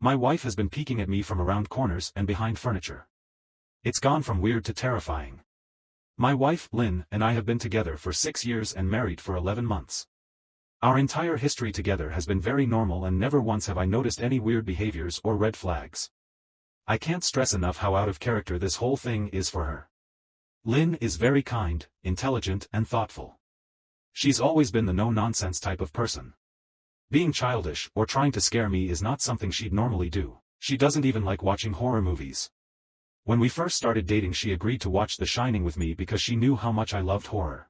My wife has been peeking at me from around corners and behind furniture. It's gone from weird to terrifying. My wife, Lynn, and I have been together for 6 years and married for 11 months. Our entire history together has been very normal and never once have I noticed any weird behaviors or red flags. I can't stress enough how out of character this whole thing is for her. Lynn is very kind, intelligent and thoughtful. She's always been the no-nonsense type of person. Being childish or trying to scare me is not something she'd normally do. She doesn't even like watching horror movies. When we first started dating, she agreed to watch The Shining with me because she knew how much I loved horror.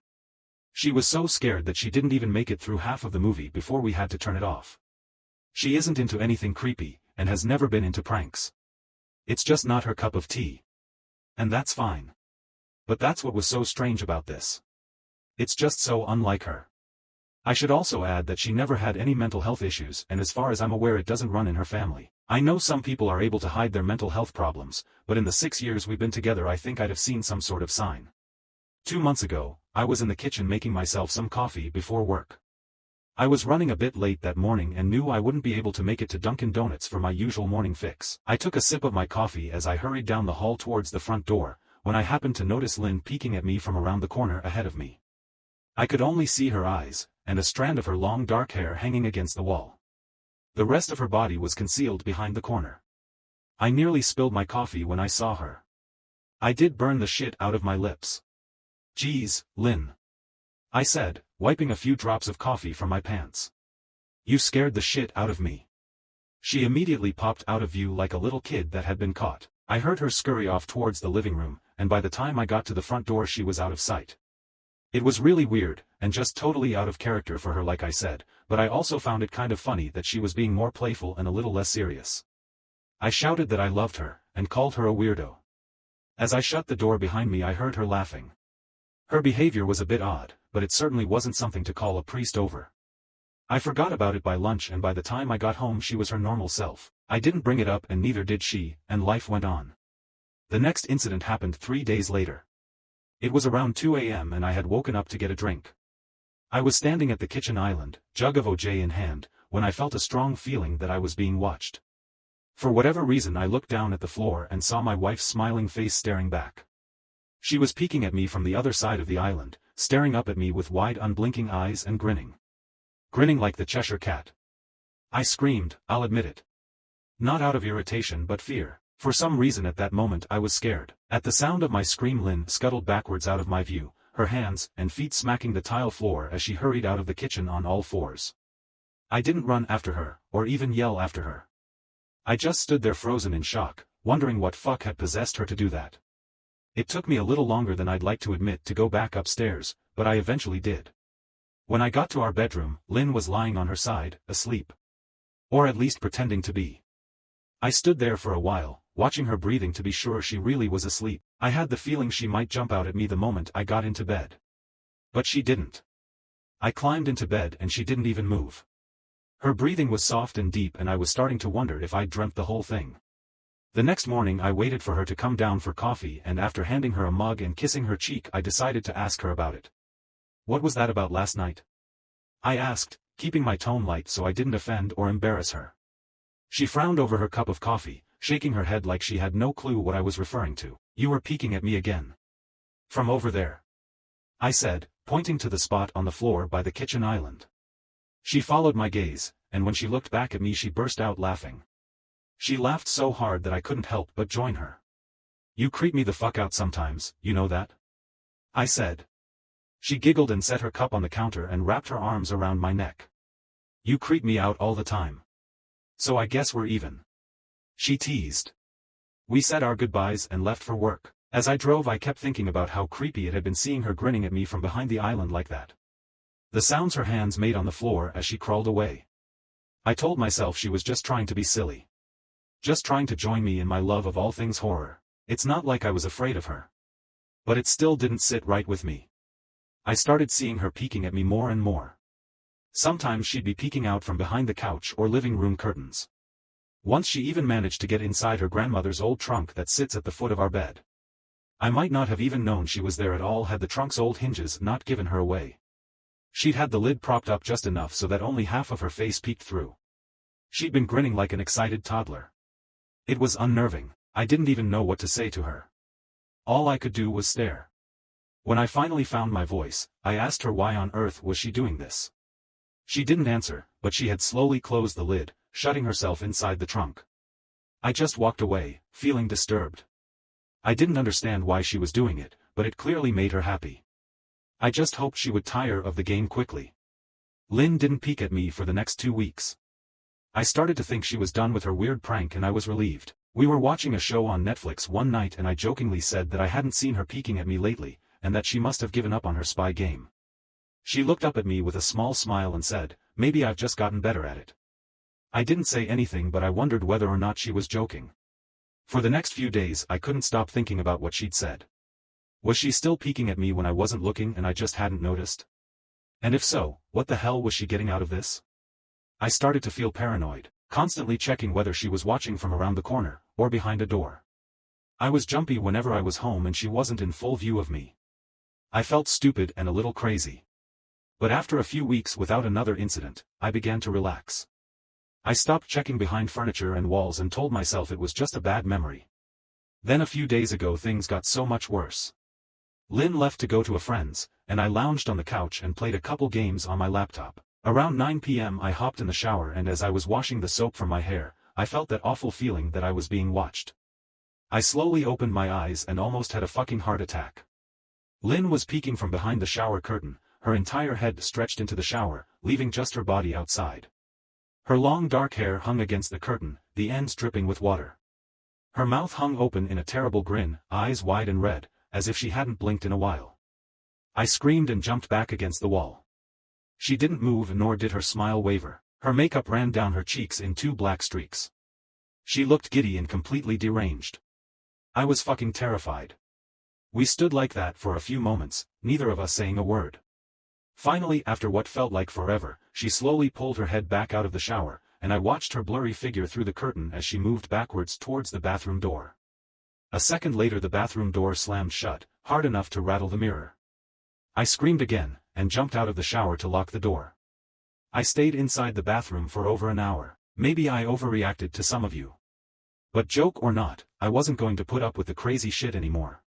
She was so scared that she didn't even make it through half of the movie before we had to turn it off. She isn't into anything creepy, and has never been into pranks. It's just not her cup of tea. And that's fine. But that's what was so strange about this. It's just so unlike her. I should also add that she never had any mental health issues, and as far as I'm aware it doesn't run in her family. I know some people are able to hide their mental health problems, but in the 6 years we've been together I think I'd have seen some sort of sign. 2 months ago, I was in the kitchen making myself some coffee before work. I was running a bit late that morning and knew I wouldn't be able to make it to Dunkin' Donuts for my usual morning fix. I took a sip of my coffee as I hurried down the hall towards the front door, when I happened to notice Lynn peeking at me from around the corner ahead of me. I could only see her eyes, and a strand of her long dark hair hanging against the wall. The rest of her body was concealed behind the corner. I nearly spilled my coffee when I saw her. I did burn the shit out of my lips. "Geez, Lynn," I said, wiping a few drops of coffee from my pants. "You scared the shit out of me." She immediately popped out of view like a little kid that had been caught. I heard her scurry off towards the living room, and by the time I got to the front door she was out of sight. It was really weird, and just totally out of character for her like I said, but I also found it kind of funny that she was being more playful and a little less serious. I shouted that I loved her, and called her a weirdo. As I shut the door behind me I heard her laughing. Her behavior was a bit odd, but it certainly wasn't something to call a priest over. I forgot about it by lunch, and by the time I got home she was her normal self. I didn't bring it up and neither did she, and life went on. The next incident happened 3 days later. It was around 2 a.m. and I had woken up to get a drink. I was standing at the kitchen island, jug of OJ in hand, when I felt a strong feeling that I was being watched. For whatever reason I looked down at the floor and saw my wife's smiling face staring back. She was peeking at me from the other side of the island, staring up at me with wide unblinking eyes and grinning. Grinning like the Cheshire Cat. I screamed, I'll admit it. Not out of irritation but fear. For some reason at that moment I was scared. At the sound of my scream Lynn scuttled backwards out of my view, her hands and feet smacking the tile floor as she hurried out of the kitchen on all fours. I didn't run after her, or even yell after her. I just stood there frozen in shock, wondering what fuck had possessed her to do that. It took me a little longer than I'd like to admit to go back upstairs, but I eventually did. When I got to our bedroom, Lynn was lying on her side, asleep. Or at least pretending to be. I stood there for a while, watching her breathing to be sure she really was asleep. I had the feeling she might jump out at me the moment I got into bed. But she didn't. I climbed into bed and she didn't even move. Her breathing was soft and deep and I was starting to wonder if I'd dreamt the whole thing. The next morning I waited for her to come down for coffee and after handing her a mug and kissing her cheek I decided to ask her about it. "What was that about last night?" I asked, keeping my tone light so I didn't offend or embarrass her. She frowned over her cup of coffee, shaking her head like she had no clue what I was referring to. "You were peeking at me again. From over there," I said, pointing to the spot on the floor by the kitchen island. She followed my gaze, and when she looked back at me she burst out laughing. She laughed so hard that I couldn't help but join her. "You creep me the fuck out sometimes, you know that?" I said. She giggled and set her cup on the counter and wrapped her arms around my neck. "You creep me out all the time. So I guess we're even," she teased. We said our goodbyes and left for work. As I drove I kept thinking about how creepy it had been seeing her grinning at me from behind the island like that. The sounds her hands made on the floor as she crawled away. I told myself she was just trying to be silly. Just trying to join me in my love of all things horror. It's not like I was afraid of her. But it still didn't sit right with me. I started seeing her peeking at me more and more. Sometimes she'd be peeking out from behind the couch or living room curtains. Once she even managed to get inside her grandmother's old trunk that sits at the foot of our bed. I might not have even known she was there at all had the trunk's old hinges not given her away. She'd had the lid propped up just enough so that only half of her face peeked through. She'd been grinning like an excited toddler. It was unnerving. I didn't even know what to say to her. All I could do was stare. When I finally found my voice, I asked her why on earth was she doing this. She didn't answer, but she had slowly closed the lid, shutting herself inside the trunk. I just walked away, feeling disturbed. I didn't understand why she was doing it, but it clearly made her happy. I just hoped she would tire of the game quickly. Lynn didn't peek at me for the next 2 weeks. I started to think she was done with her weird prank and I was relieved. We were watching a show on Netflix one night and I jokingly said that I hadn't seen her peeking at me lately, and that she must have given up on her spy game. She looked up at me with a small smile and said, "Maybe I've just gotten better at it." I didn't say anything, but I wondered whether or not she was joking. For the next few days I couldn't stop thinking about what she'd said. Was she still peeking at me when I wasn't looking and I just hadn't noticed? And if so, what the hell was she getting out of this? I started to feel paranoid, constantly checking whether she was watching from around the corner, or behind a door. I was jumpy whenever I was home and she wasn't in full view of me. I felt stupid and a little crazy. But after a few weeks without another incident, I began to relax. I stopped checking behind furniture and walls and told myself it was just a bad memory. Then a few days ago things got so much worse. Lynn left to go to a friend's, and I lounged on the couch and played a couple games on my laptop. Around 9 p.m. I hopped in the shower and as I was washing the soap from my hair, I felt that awful feeling that I was being watched. I slowly opened my eyes and almost had a fucking heart attack. Lynn was peeking from behind the shower curtain, her entire head stretched into the shower, leaving just her body outside. Her long dark hair hung against the curtain, the ends dripping with water. Her mouth hung open in a terrible grin, eyes wide and red, as if she hadn't blinked in a while. I screamed and jumped back against the wall. She didn't move nor did her smile waver. Her makeup ran down her cheeks in 2 black streaks. She looked giddy and completely deranged. I was fucking terrified. We stood like that for a few moments, neither of us saying a word. Finally, after what felt like forever, she slowly pulled her head back out of the shower, and I watched her blurry figure through the curtain as she moved backwards towards the bathroom door. A second later the bathroom door slammed shut, hard enough to rattle the mirror. I screamed again, and jumped out of the shower to lock the door. I stayed inside the bathroom for over an hour. Maybe I overreacted to some of you. But joke or not, I wasn't going to put up with the crazy shit anymore.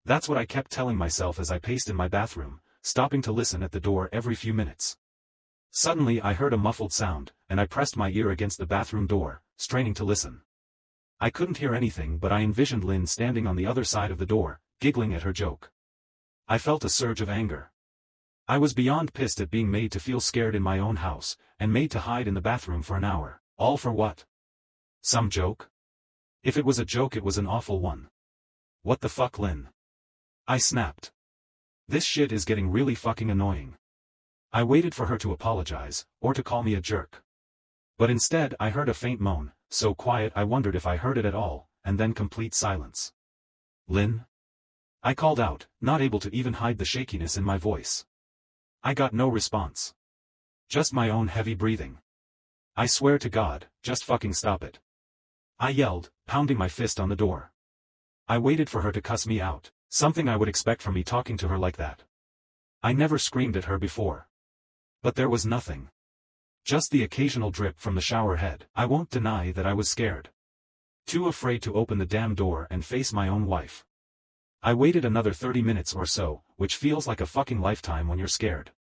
That's what I kept telling myself as I paced in my bathroom, stopping to listen at the door every few minutes. Suddenly I heard a muffled sound, and I pressed my ear against the bathroom door, straining to listen. I couldn't hear anything, but I envisioned Lynn standing on the other side of the door, giggling at her joke. I felt a surge of anger. I was beyond pissed at being made to feel scared in my own house, and made to hide in the bathroom for an hour. All for what? Some joke? If it was a joke, it was an awful one. What the fuck, Lynn? I snapped. This shit is getting really fucking annoying. I waited for her to apologize, or to call me a jerk. But instead I heard a faint moan, so quiet I wondered if I heard it at all, and then complete silence. Lynn? I called out, not able to even hide the shakiness in my voice. I got no response. Just my own heavy breathing. I swear to God, just fucking stop it. I yelled, pounding my fist on the door. I waited for her to cuss me out, something I would expect from me talking to her like that. I never screamed at her before. But there was nothing. Just the occasional drip from the shower head. I won't deny that I was scared. Too afraid to open the damn door and face my own wife. I waited another 30 minutes or so, which feels like a fucking lifetime when you're scared.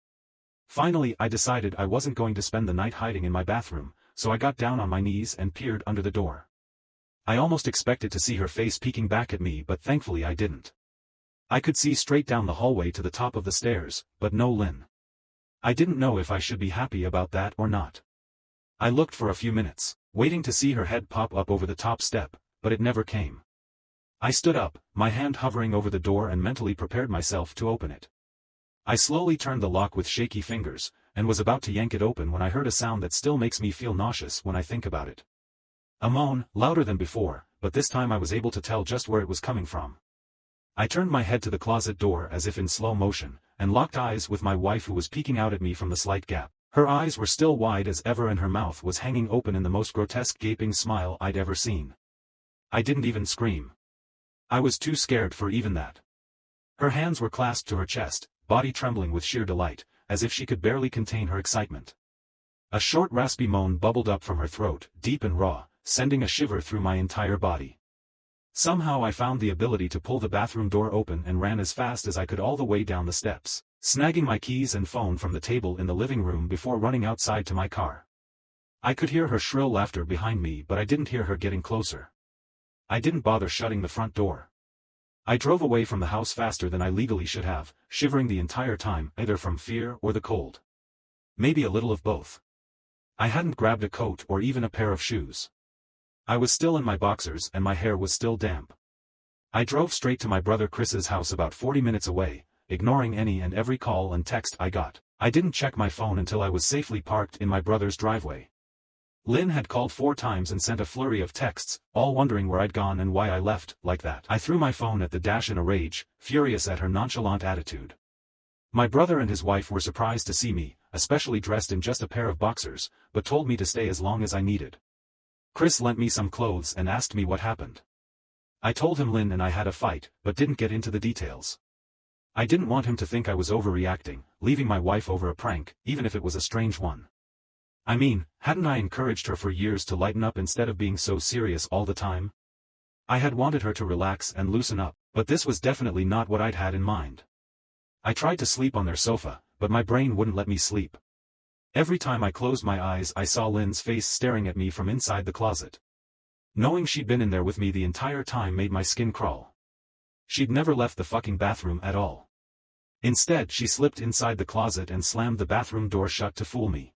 Finally I decided I wasn't going to spend the night hiding in my bathroom, so I got down on my knees and peered under the door. I almost expected to see her face peeking back at me, but thankfully I didn't. I could see straight down the hallway to the top of the stairs, but no Lynn. I didn't know if I should be happy about that or not. I looked for a few minutes, waiting to see her head pop up over the top step, but it never came. I stood up, my hand hovering over the door, and mentally prepared myself to open it. I slowly turned the lock with shaky fingers, and was about to yank it open when I heard a sound that still makes me feel nauseous when I think about it. A moan, louder than before, but this time I was able to tell just where it was coming from. I turned my head to the closet door as if in slow motion, and locked eyes with my wife, who was peeking out at me from the slight gap. Her eyes were still wide as ever and her mouth was hanging open in the most grotesque gaping smile I'd ever seen. I didn't even scream. I was too scared for even that. Her hands were clasped to her chest, body trembling with sheer delight, as if she could barely contain her excitement. A short raspy moan bubbled up from her throat, deep and raw, sending a shiver through my entire body. Somehow I found the ability to pull the bathroom door open and ran as fast as I could all the way down the steps, snagging my keys and phone from the table in the living room before running outside to my car. I could hear her shrill laughter behind me, but I didn't hear her getting closer. I didn't bother shutting the front door. I drove away from the house faster than I legally should have, shivering the entire time, either from fear or the cold. Maybe a little of both. I hadn't grabbed a coat or even a pair of shoes. I was still in my boxers and my hair was still damp. I drove straight to my brother Chris's house about 40 minutes away, ignoring any and every call and text I got. I didn't check my phone until I was safely parked in my brother's driveway. Lynn had called 4 times and sent a flurry of texts, all wondering where I'd gone and why I left like that. I threw my phone at the dash in a rage, furious at her nonchalant attitude. My brother and his wife were surprised to see me, especially dressed in just a pair of boxers, but told me to stay as long as I needed. Chris lent me some clothes and asked me what happened. I told him Lynn and I had a fight, but didn't get into the details. I didn't want him to think I was overreacting, leaving my wife over a prank, even if it was a strange one. I mean, hadn't I encouraged her for years to lighten up instead of being so serious all the time? I had wanted her to relax and loosen up, but this was definitely not what I'd had in mind. I tried to sleep on their sofa, but my brain wouldn't let me sleep. Every time I closed my eyes I saw Lynn's face staring at me from inside the closet. Knowing she'd been in there with me the entire time made my skin crawl. She'd never left the fucking bathroom at all. Instead she slipped inside the closet and slammed the bathroom door shut to fool me.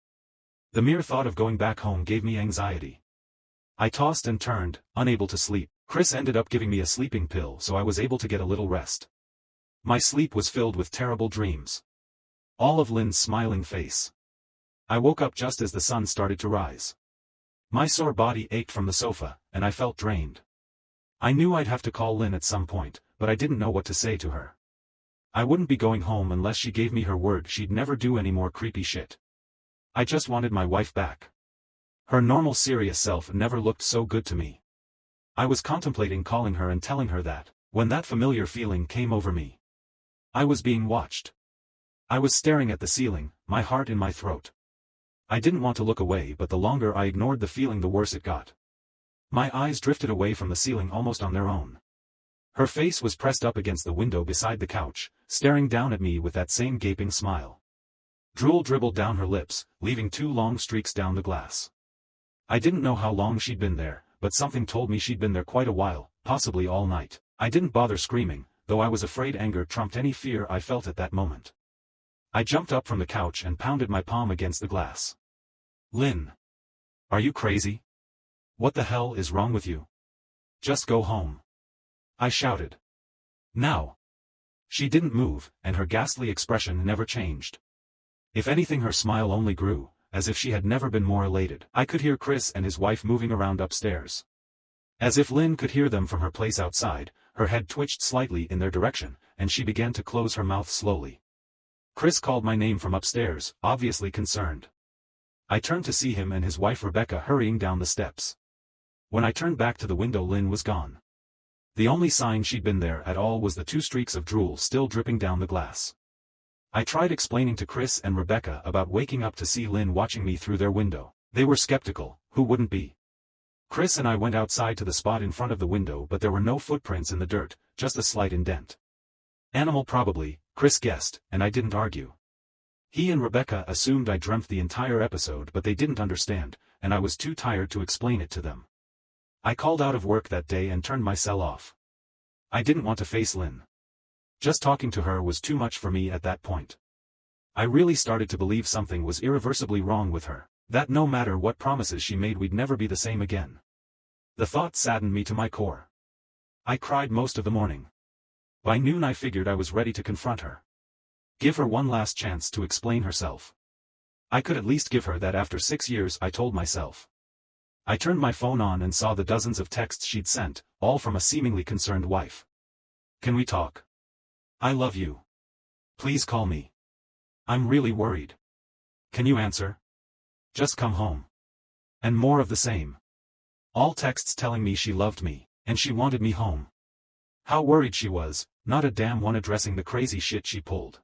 The mere thought of going back home gave me anxiety. I tossed and turned, unable to sleep. Chris ended up giving me a sleeping pill so I was able to get a little rest. My sleep was filled with terrible dreams. All of Lynn's smiling face. I woke up just as the sun started to rise. My sore body ached from the sofa, and I felt drained. I knew I'd have to call Lynn at some point, but I didn't know what to say to her. I wouldn't be going home unless she gave me her word she'd never do any more creepy shit. I just wanted my wife back. Her normal serious self never looked so good to me. I was contemplating calling her and telling her that, when that familiar feeling came over me. I was being watched. I was staring at the ceiling, my heart in my throat. I didn't want to look away, but the longer I ignored the feeling the worse it got. My eyes drifted away from the ceiling almost on their own. Her face was pressed up against the window beside the couch, staring down at me with that same gaping smile. Drool dribbled down her lips, leaving 2 long streaks down the glass. I didn't know how long she'd been there, but something told me she'd been there quite a while, possibly all night. I didn't bother screaming, though I was afraid anger trumped any fear I felt at that moment. I jumped up from the couch and pounded my palm against the glass. Lynn. Are you crazy? What the hell is wrong with you? Just go home. I shouted. Now. She didn't move, and her ghastly expression never changed. If anything, her smile only grew, as if she had never been more elated. I could hear Chris and his wife moving around upstairs. As if Lynn could hear them from her place outside, her head twitched slightly in their direction, and she began to close her mouth slowly. Chris called my name from upstairs, obviously concerned. I turned to see him and his wife Rebecca hurrying down the steps. When I turned back to the window, Lynn was gone. The only sign she'd been there at all was the 2 streaks of drool still dripping down the glass. I tried explaining to Chris and Rebecca about waking up to see Lynn watching me through their window. They were skeptical, who wouldn't be? Chris and I went outside to the spot in front of the window, but there were no footprints in the dirt, just a slight indent. Animal probably, Chris guessed, and I didn't argue. He and Rebecca assumed I dreamt the entire episode, but they didn't understand, and I was too tired to explain it to them. I called out of work that day and turned my cell off. I didn't want to face Lynn. Just talking to her was too much for me at that point. I really started to believe something was irreversibly wrong with her, that no matter what promises she made we'd never be the same again. The thought saddened me to my core. I cried most of the morning. By noon I figured I was ready to confront her. Give her one last chance to explain herself. I could at least give her that after 6 years, I told myself. I turned my phone on and saw the dozens of texts she'd sent, all from a seemingly concerned wife. Can we talk? I love you. Please call me. I'm really worried. Can you answer? Just come home. And more of the same. All texts telling me she loved me, and she wanted me home. How worried she was, not a damn one addressing the crazy shit she pulled.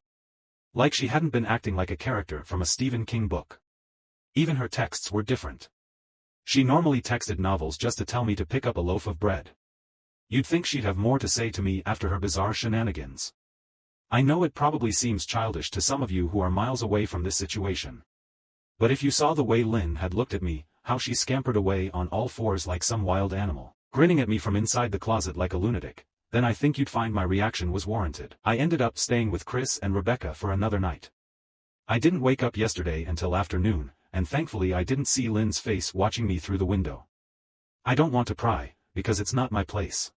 Like she hadn't been acting like a character from a Stephen King book. Even her texts were different. She normally texted novels just to tell me to pick up a loaf of bread. You'd think she'd have more to say to me after her bizarre shenanigans. I know it probably seems childish to some of you who are miles away from this situation. But if you saw the way Lynn had looked at me, how she scampered away on all fours like some wild animal, grinning at me from inside the closet like a lunatic, then I think you'd find my reaction was warranted. I ended up staying with Chris and Rebecca for another night. I didn't wake up yesterday until afternoon, and thankfully I didn't see Lynn's face watching me through the window. I don't want to pry, because it's not my place.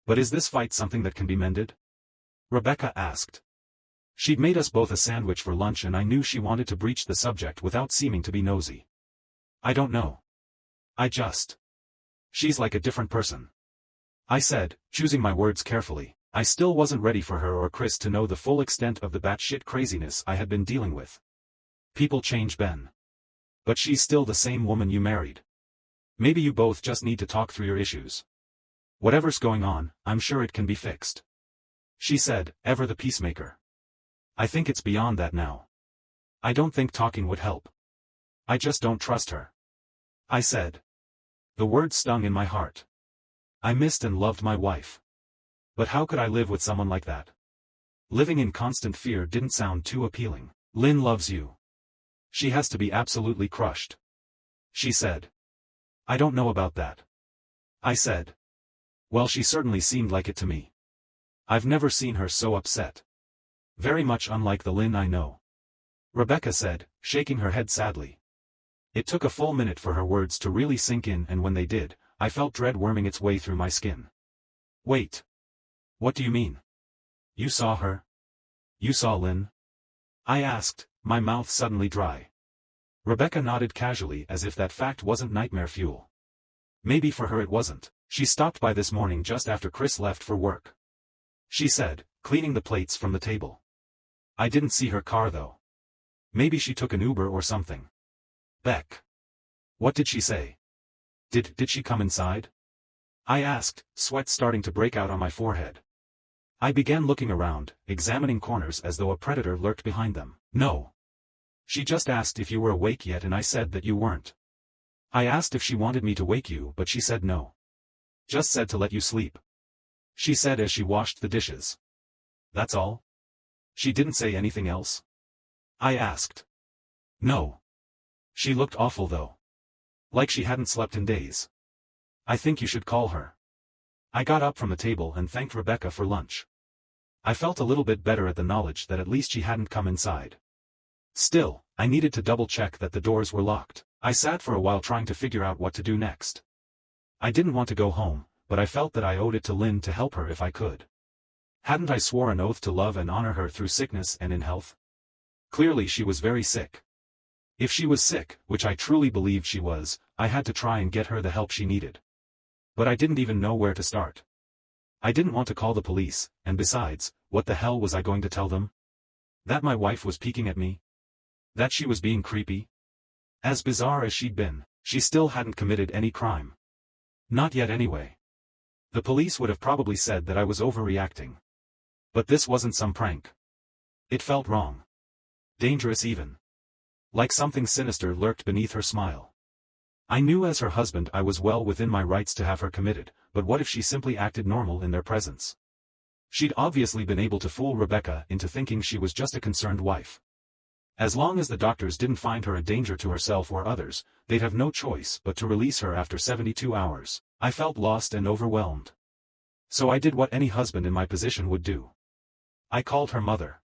But is this fight something that can be mended? Rebecca asked. She'd made us both a sandwich for lunch and I knew she wanted to breach the subject without seeming to be nosy. I don't know. She's like a different person. I said, choosing my words carefully. I still wasn't ready for her or Chris to know the full extent of the batshit craziness I had been dealing with. People change, Ben. But she's still the same woman you married. Maybe you both just need to talk through your issues. Whatever's going on, I'm sure it can be fixed. She said, ever the peacemaker. I think it's beyond that now. I don't think talking would help. I just don't trust her. I said. The words stung in my heart. I missed and loved my wife. But how could I live with someone like that? Living in constant fear didn't sound too appealing. Lynn loves you. She has to be absolutely crushed. She said. I don't know about that. I said. Well, she certainly seemed like it to me. I've never seen her so upset. Very much unlike the Lynn I know. Rebecca said, shaking her head sadly. It took a full minute for her words to really sink in, and when they did, I felt dread worming its way through my skin. Wait. What do you mean? You saw her? You saw Lynn? I asked, my mouth suddenly dry. Rebecca nodded casually as if that fact wasn't nightmare fuel. Maybe for her it wasn't. She stopped by this morning just after Chris left for work. She said, cleaning the plates from the table. I didn't see her car though. Maybe she took an Uber or something. Beck. What did she say? Did she come inside? I asked, sweat starting to break out on my forehead. I began looking around, examining corners as though a predator lurked behind them. No. She just asked if you were awake yet and I said that you weren't. I asked if she wanted me to wake you but she said no. Just said to let you sleep. She said as she washed the dishes. That's all? She didn't say anything else? I asked. No. She looked awful though. Like she hadn't slept in days. I think you should call her. I got up from the table and thanked Rebecca for lunch. I felt a little bit better at the knowledge that at least she hadn't come inside. Still, I needed to double-check that the doors were locked. I sat for a while trying to figure out what to do next. I didn't want to go home, but I felt that I owed it to Lynn to help her if I could. Hadn't I swore an oath to love and honor her through sickness and in health? Clearly she was very sick. If she was sick, which I truly believed she was, I had to try and get her the help she needed. But I didn't even know where to start. I didn't want to call the police, and besides, what the hell was I going to tell them? That my wife was peeking at me? That she was being creepy? As bizarre as she'd been, she still hadn't committed any crime. Not yet anyway. The police would have probably said that I was overreacting. But this wasn't some prank. It felt wrong. Dangerous even. Like something sinister lurked beneath her smile. I knew as her husband I was well within my rights to have her committed, but what if she simply acted normal in their presence? She'd obviously been able to fool Rebecca into thinking she was just a concerned wife. As long as the doctors didn't find her a danger to herself or others, they'd have no choice but to release her after 72 hours. I felt lost and overwhelmed. So I did what any husband in my position would do. I called her mother.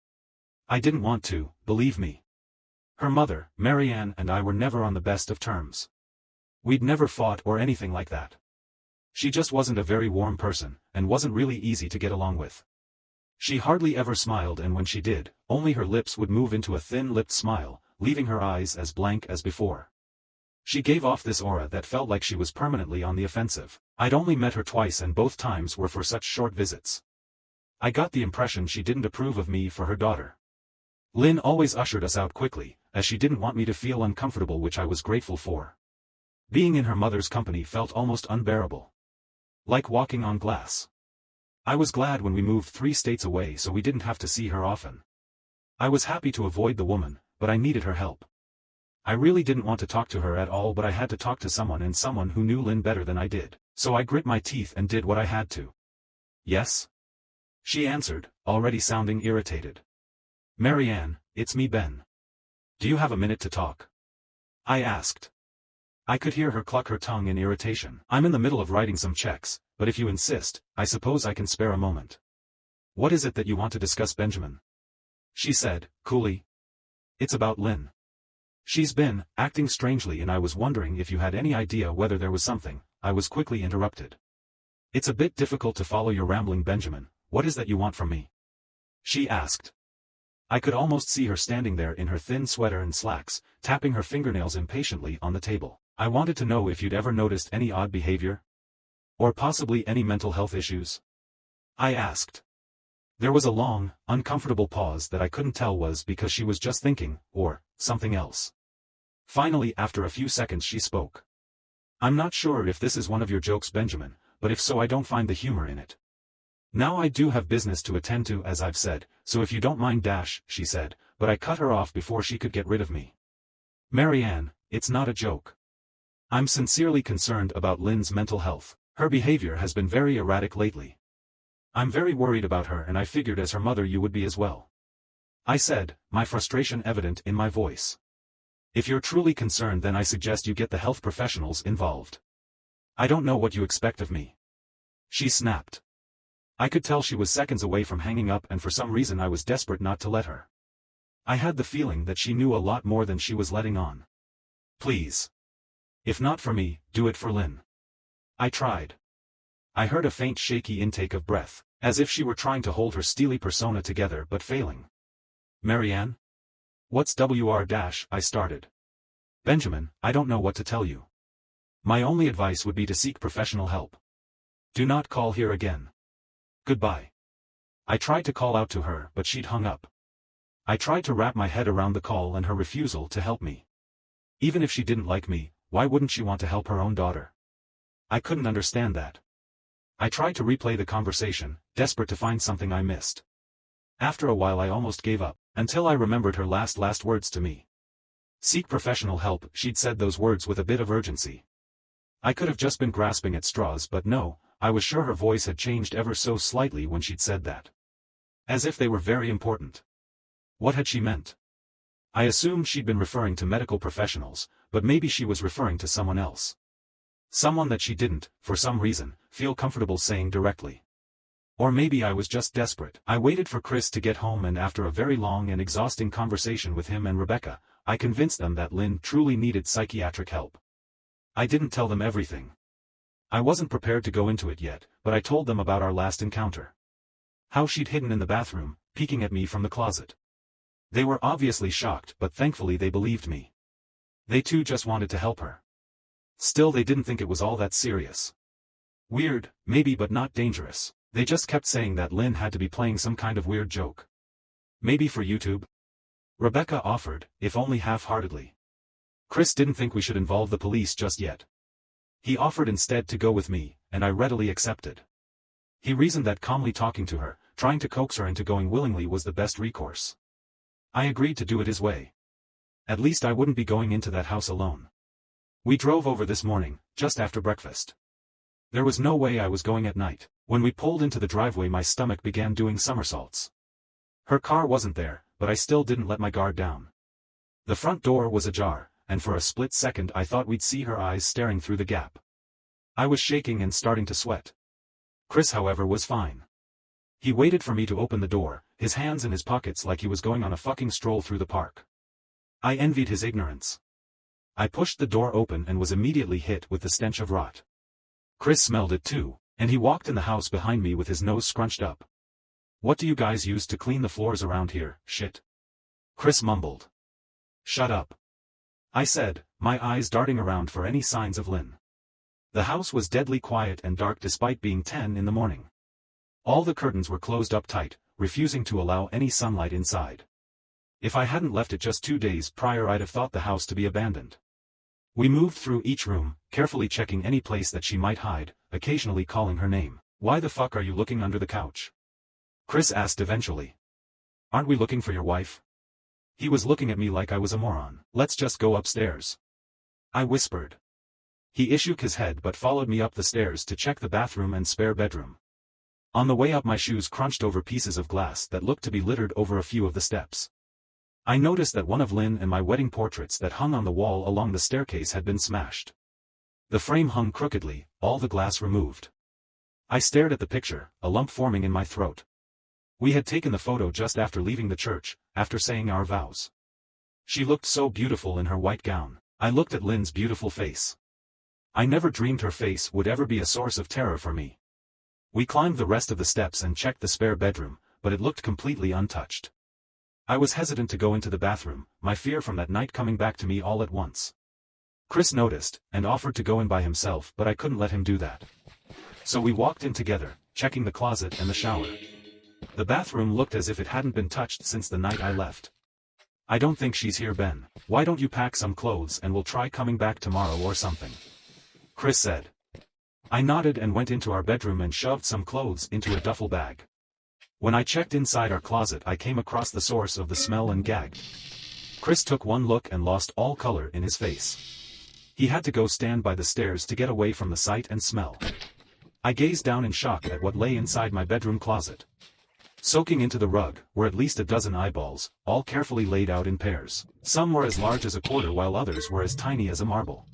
I didn't want to, believe me. Her mother, Marianne, and I were never on the best of terms. We'd never fought or anything like that. She just wasn't a very warm person, and wasn't really easy to get along with. She hardly ever smiled, and when she did, only her lips would move into a thin-lipped smile, leaving her eyes as blank as before. She gave off this aura that felt like she was permanently on the offensive. I'd only met her twice and both times were for such short visits. I got the impression she didn't approve of me for her daughter. Lynn always ushered us out quickly, as she didn't want me to feel uncomfortable, which I was grateful for. Being in her mother's company felt almost unbearable. Like walking on glass. I was glad when we moved 3 states away so we didn't have to see her often. I was happy to avoid the woman, but I needed her help. I really didn't want to talk to her at all, but I had to talk to someone, and someone who knew Lynn better than I did. So I grit my teeth and did what I had to. Yes? She answered, already sounding irritated. Marianne, it's me, Ben. Do you have a minute to talk? I asked. I could hear her cluck her tongue in irritation. I'm in the middle of writing some checks, but if you insist, I suppose I can spare a moment. What is it that you want to discuss, Benjamin? She said, coolly. It's about Lynn. She's been acting strangely, and I was wondering if you had any idea whether there was something. I was quickly interrupted. It's a bit difficult to follow your rambling, Benjamin. What is that you want from me? She asked. I could almost see her standing there in her thin sweater and slacks, tapping her fingernails impatiently on the table. I wanted to know if you'd ever noticed any odd behavior? Or possibly any mental health issues? I asked. There was a long, uncomfortable pause that I couldn't tell was because she was just thinking, or something else. Finally, after a few seconds, she spoke. I'm not sure if this is one of your jokes, Benjamin, but if so, I don't find the humor in it. Now I do have business to attend to, as I've said, so if you don't mind, she said, but I cut her off before she could get rid of me. Marianne, it's not a joke. I'm sincerely concerned about Lynn's mental health. Her behavior has been very erratic lately. I'm very worried about her, and I figured as her mother you would be as well. I said, my frustration evident in my voice. If you're truly concerned, then I suggest you get the health professionals involved. I don't know what you expect of me. She snapped. I could tell she was seconds away from hanging up, and for some reason I was desperate not to let her. I had the feeling that she knew a lot more than she was letting on. Please. If not for me, do it for Lynn. I tried. I heard a faint shaky intake of breath, as if she were trying to hold her steely persona together but failing. Marianne? What's WR-? I started. Benjamin, I don't know what to tell you. My only advice would be to seek professional help. Do not call here again. Goodbye. I tried to call out to her, but she'd hung up. I tried to wrap my head around the call and her refusal to help me. Even if she didn't like me, why wouldn't she want to help her own daughter? I couldn't understand that. I tried to replay the conversation, desperate to find something I missed. After a while I almost gave up, until I remembered her last words to me. Seek professional help, she'd said those words with a bit of urgency. I could have just been grasping at straws, but no, I was sure her voice had changed ever so slightly when she'd said that. As if they were very important. What had she meant? I assumed she'd been referring to medical professionals, but maybe she was referring to someone else. Someone that she didn't, for some reason, feel comfortable saying directly. Or maybe I was just desperate. I waited for Chris to get home, and after a very long and exhausting conversation with him and Rebecca, I convinced them that Lynn truly needed psychiatric help. I didn't tell them everything. I wasn't prepared to go into it yet, but I told them about our last encounter. How she'd hidden in the bathroom, peeking at me from the closet. They were obviously shocked, but thankfully they believed me. They too just wanted to help her. Still, they didn't think it was all that serious. Weird, maybe, but not dangerous. They just kept saying that Lynn had to be playing some kind of weird joke. Maybe for YouTube? Rebecca offered, if only half-heartedly. Chris didn't think we should involve the police just yet. He offered instead to go with me, and I readily accepted. He reasoned that calmly talking to her, trying to coax her into going willingly, was the best recourse. I agreed to do it his way. At least I wouldn't be going into that house alone. We drove over this morning, just after breakfast. There was no way I was going at night. When we pulled into the driveway, my stomach began doing somersaults. Her car wasn't there, but I still didn't let my guard down. The front door was ajar, and for a split second I thought we'd see her eyes staring through the gap. I was shaking and starting to sweat. Chris, however, was fine. He waited for me to open the door, his hands in his pockets like he was going on a fucking stroll through the park. I envied his ignorance. I pushed the door open and was immediately hit with the stench of rot. Chris smelled it too, and he walked in the house behind me with his nose scrunched up. What do you guys use to clean the floors around here, shit? Chris mumbled. Shut up. I said, my eyes darting around for any signs of Lynn. The house was deadly quiet and dark despite being 10 in the morning. All the curtains were closed up tight, refusing to allow any sunlight inside. If I hadn't left it just 2 days prior, I'd have thought the house to be abandoned. We moved through each room, carefully checking any place that she might hide, occasionally calling her name. Why the fuck are you looking under the couch? Chris asked eventually. Aren't we looking for your wife? He was looking at me like I was a moron. Let's just go upstairs, I whispered. He shook his head but followed me up the stairs to check the bathroom and spare bedroom. On the way up my shoes crunched over pieces of glass that looked to be littered over a few of the steps. I noticed that one of Lynn and my wedding portraits that hung on the wall along the staircase had been smashed. The frame hung crookedly, all the glass removed. I stared at the picture, a lump forming in my throat. We had taken the photo just after leaving the church, after saying our vows. She looked so beautiful in her white gown. I looked at Lynn's beautiful face. I never dreamed her face would ever be a source of terror for me. We climbed the rest of the steps and checked the spare bedroom, but it looked completely untouched. I was hesitant to go into the bathroom, my fear from that night coming back to me all at once. Chris noticed, and offered to go in by himself, but I couldn't let him do that. So we walked in together, checking the closet and the shower. The bathroom looked as if it hadn't been touched since the night I left. I don't think she's here, Ben. Why don't you pack some clothes and we'll try coming back tomorrow or something? Chris said. I nodded and went into our bedroom and shoved some clothes into a duffel bag. When I checked inside our closet I came across the source of the smell and gagged. Chris took one look and lost all color in his face. He had to go stand by the stairs to get away from the sight and smell. I gazed down in shock at what lay inside my bedroom closet. Soaking into the rug were at least a dozen eyeballs, all carefully laid out in pairs. Some were as large as a quarter while others were as tiny as a marble.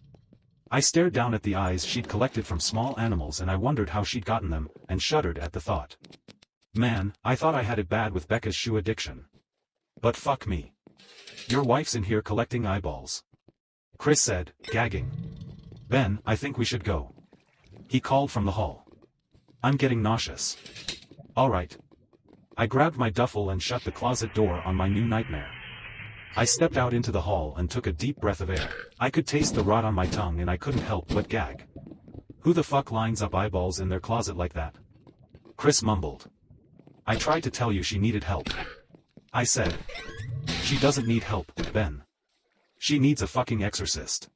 I stared down at the eyes she'd collected from small animals and I wondered how she'd gotten them, and shuddered at the thought. Man, I thought I had it bad with Becca's shoe addiction. But fuck me. Your wife's in here collecting eyeballs. Chris said, gagging. Ben, I think we should go. He called from the hall. I'm getting nauseous. Alright. I grabbed my duffel and shut the closet door on my new nightmare. I stepped out into the hall and took a deep breath of air. I could taste the rot on my tongue and I couldn't help but gag. Who the fuck lines up eyeballs in their closet like that? Chris mumbled. I tried to tell you she needed help. I said. She doesn't need help, Ben. She needs a fucking exorcist.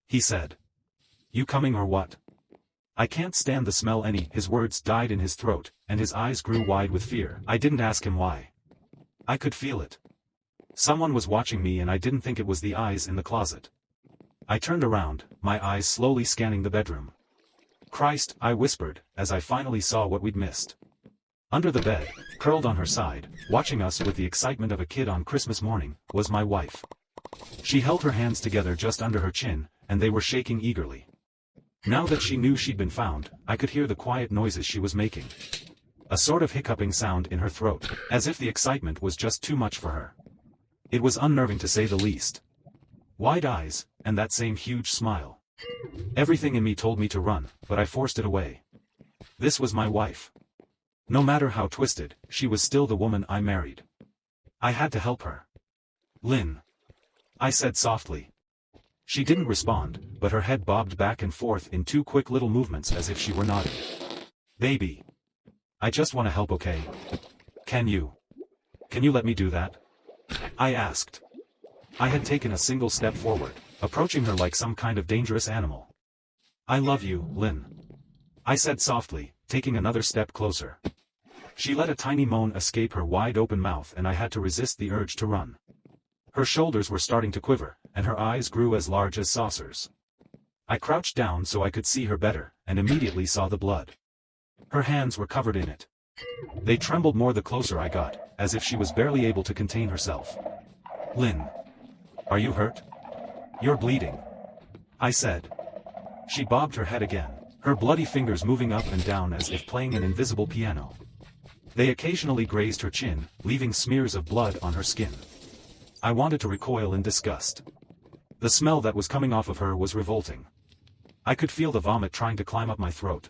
He said. You coming or what? I can't stand the smell any. His words died in his throat, and his eyes grew wide with fear. I didn't ask him why. I could feel it. Someone was watching me and I didn't think it was the eyes in the closet. I turned around, my eyes slowly scanning the bedroom. Christ, I whispered, as I finally saw what we'd missed. Under the bed, curled on her side, watching us with the excitement of a kid on Christmas morning, was my wife. She held her hands together just under her chin, and they were shaking eagerly. Now that she knew she'd been found, I could hear the quiet noises she was making. A sort of hiccuping sound in her throat, as if the excitement was just too much for her. It was unnerving to say the least. Wide eyes, and that same huge smile. Everything in me told me to run, but I forced it away. This was my wife. No matter how twisted, she was still the woman I married. I had to help her. Lynn. I said softly. She didn't respond, but her head bobbed back and forth in two quick little movements as if she were nodding. Baby. I just want to help, okay? Can you let me do that? I asked. I had taken a single step forward, approaching her like some kind of dangerous animal. I love you, Lynn. I said softly, taking another step closer. She let a tiny moan escape her wide-open mouth and I had to resist the urge to run. Her shoulders were starting to quiver, and her eyes grew as large as saucers. I crouched down so I could see her better, and immediately saw the blood. Her hands were covered in it. They trembled more the closer I got, as if she was barely able to contain herself. Lynn. Are you hurt? You're bleeding. I said. She bobbed her head again, her bloody fingers moving up and down as if playing an invisible piano. They occasionally grazed her chin, leaving smears of blood on her skin. I wanted to recoil in disgust. The smell that was coming off of her was revolting. I could feel the vomit trying to climb up my throat.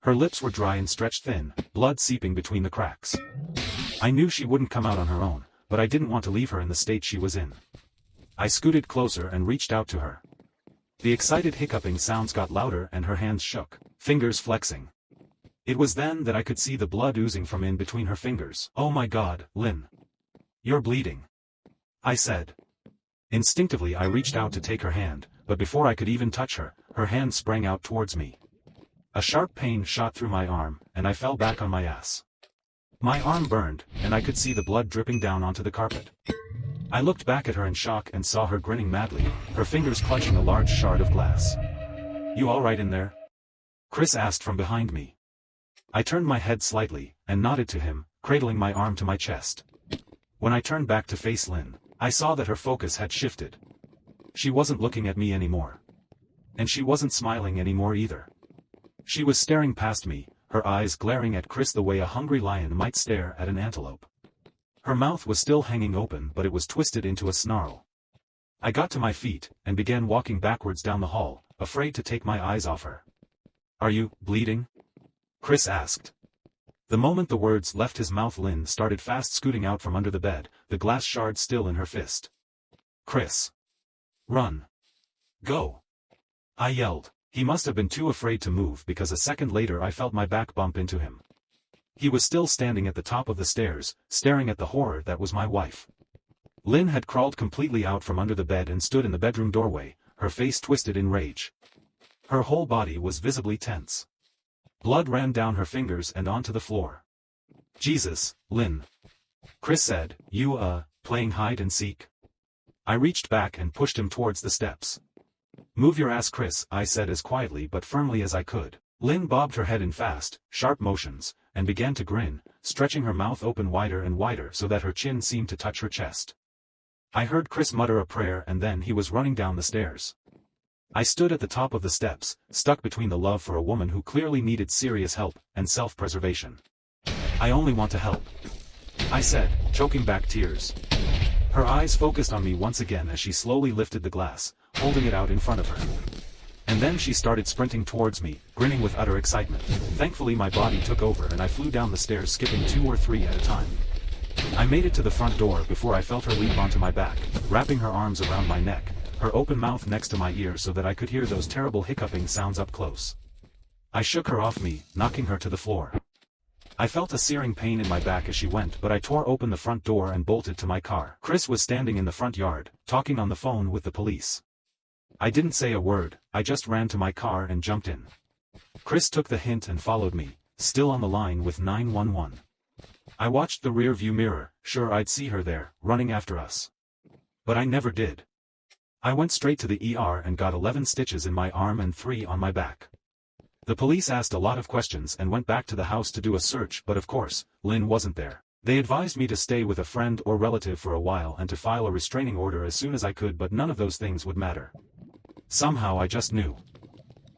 Her lips were dry and stretched thin, blood seeping between the cracks. I knew she wouldn't come out on her own, but I didn't want to leave her in the state she was in. I scooted closer and reached out to her. The excited hiccuping sounds got louder and her hands shook, fingers flexing. It was then that I could see the blood oozing from in between her fingers. Oh my God, Lynn. You're bleeding. I said. Instinctively I reached out to take her hand, but before I could even touch her, her hand sprang out towards me. A sharp pain shot through my arm, and I fell back on my ass. My arm burned, and I could see the blood dripping down onto the carpet. I looked back at her in shock and saw her grinning madly, her fingers clutching a large shard of glass. "You all right in there?" Chris asked from behind me. I turned my head slightly, and nodded to him, cradling my arm to my chest. When I turned back to face Lynn, I saw that her focus had shifted. She wasn't looking at me anymore. And she wasn't smiling anymore either. She was staring past me, her eyes glaring at Chris the way a hungry lion might stare at an antelope. Her mouth was still hanging open, but it was twisted into a snarl. I got to my feet, and began walking backwards down the hall, afraid to take my eyes off her. "Are you bleeding?" Chris asked. The moment the words left his mouth, Lynn started fast scooting out from under the bed, the glass shard still in her fist. "Chris! Run! Go!" I yelled. He must have been too afraid to move because a second later I felt my back bump into him. He was still standing at the top of the stairs, staring at the horror that was my wife. Lynn had crawled completely out from under the bed and stood in the bedroom doorway, her face twisted in rage. Her whole body was visibly tense. Blood ran down her fingers and onto the floor. "Jesus, Lynn," Chris said, "You, playing hide and seek?" I reached back and pushed him towards the steps. "Move your ass, Chris," I said as quietly but firmly as I could. Lynn bobbed her head in fast, sharp motions, and began to grin, stretching her mouth open wider and wider so that her chin seemed to touch her chest. I heard Chris mutter a prayer and then he was running down the stairs. I stood at the top of the steps, stuck between the love for a woman who clearly needed serious help, and self-preservation. "I only want to help," I said, choking back tears. Her eyes focused on me once again as she slowly lifted the glass, holding it out in front of her. And then she started sprinting towards me, grinning with utter excitement. Thankfully my body took over and I flew down the stairs, skipping 2 or 3 at a time. I made it to the front door before I felt her leap onto my back, wrapping her arms around my neck, her open mouth next to my ear so that I could hear those terrible hiccuping sounds up close. I shook her off me, knocking her to the floor. I felt a searing pain in my back as she went, but I tore open the front door and bolted to my car. Chris was standing in the front yard, talking on the phone with the police. I didn't say a word, I just ran to my car and jumped in. Chris took the hint and followed me, still on the line with 911. I watched the rear view mirror, sure I'd see her there, running after us. But I never did. I went straight to the ER and got 11 stitches in my arm and 3 on my back. The police asked a lot of questions and went back to the house to do a search, but of course, Lynn wasn't there. They advised me to stay with a friend or relative for a while and to file a restraining order as soon as I could, but none of those things would matter. Somehow I just knew.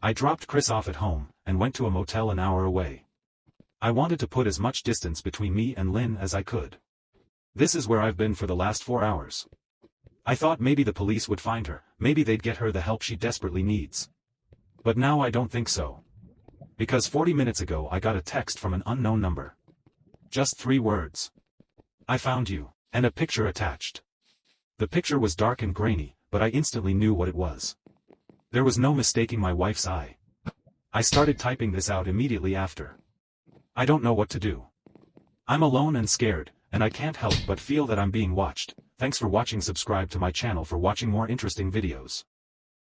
I dropped Chris off at home, and went to a motel an hour away. I wanted to put as much distance between me and Lynn as I could. This is where I've been for the last 4 hours. I thought maybe the police would find her, maybe they'd get her the help she desperately needs. But now I don't think so. Because 40 minutes ago I got a text from an unknown number. Just 3 words. "I found you," and a picture attached. The picture was dark and grainy, but I instantly knew what it was. There was no mistaking my wife's eye. I started typing this out immediately after. I don't know what to do. I'm alone and scared, and I can't help but feel that I'm being watched. Thanks for watching. Subscribe to my channel for watching more interesting videos.